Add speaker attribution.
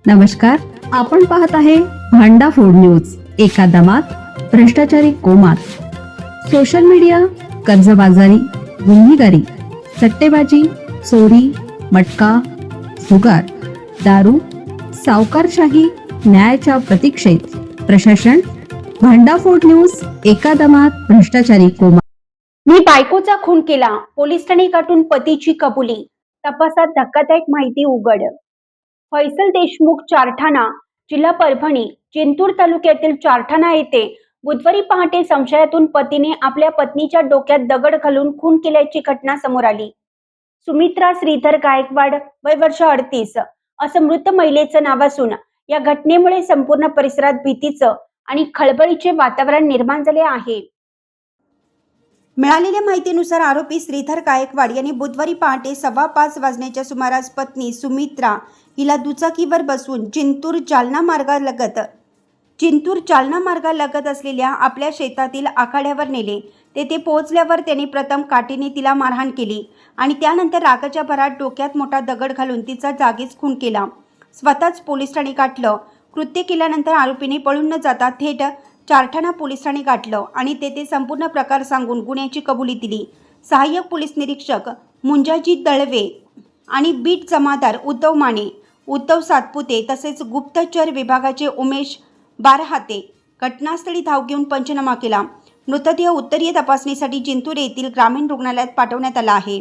Speaker 1: नमस्कार, आपण पाहत आहे भांडा फोड न्यूज. एका दमात भ्रष्टाचारी कोमात. सोशल मीडिया, कर्जबाजारी, गुन्हेगारी, सट्टेबाजी, चोरी, मटका, जुगार, दारू, सावकारशाही, न्यायाच्या प्रतीक्षेत प्रशासन. भांडाफोड न्यूज. एका दमात भ्रष्टाचारी कोमात.
Speaker 2: मी बायकोचा खून केला, पोलीस ठाणे गाठून पतीची कबुली. तपासात धक्कादायक माहिती उघड. फैसल देशमुख, चारठाणा, जिल्हा परभणी. जिंतूर तालुक्यातील चारठाणा येथे बुधवारी पहाटे संशयातून पतीने आपल्या पत्नीच्या डोक्यात दगड घालून खून केल्याची घटना समोर आली. सुमित्रा श्रीधर गायकवाड, वय वर्ष 38, असं मृत महिलेचं नाव असून या घटनेमुळे संपूर्ण परिसरात भीतीचं आणि खळबळीचे वातावरण निर्माण झाले आहे. मिळालेल्या माहितीनुसार आरोपी श्रीधर गायकवाड यांनी बुधवारी पहाटे 5:15 वाजण्याच्या सुमारास पत्नी सुमित्रा हिला दुचाकीवर बसवून जिंतूर जालना मार्गालगत असलेल्या आपल्या शेतातील आखाड्यावर नेले. तेथे पोहोचल्यावर त्यांनी प्रथम काठीने तिला मारहाण केली आणि त्यानंतर रागाच्या भरात डोक्यात मोठा दगड घालून तिचा जागीच खून केला. स्वतःच पोलीस ठाणे गाठलं. कृत्य केल्यानंतर आरोपीने पळून न जाता थेट चारठाणा पोलीस ठाणे गाठलं आणि तेथे संपूर्ण प्रकार सांगून गुन्ह्याची कबुली दिली. सहाय्यक पोलीस निरीक्षक मुंजाजी दळवे आणि बीट जमादार उद्धव माने, उद्धव सातपुते तसेच गुप्तचर विभागाचे उमेश बारहाते घटनास्थळी धाव घेऊन पंचनामा केला. मृतदेह उत्तरीय तपासणीसाठी जिंतूर येथील ग्रामीण रुग्णालयात पाठवण्यात आला आहे.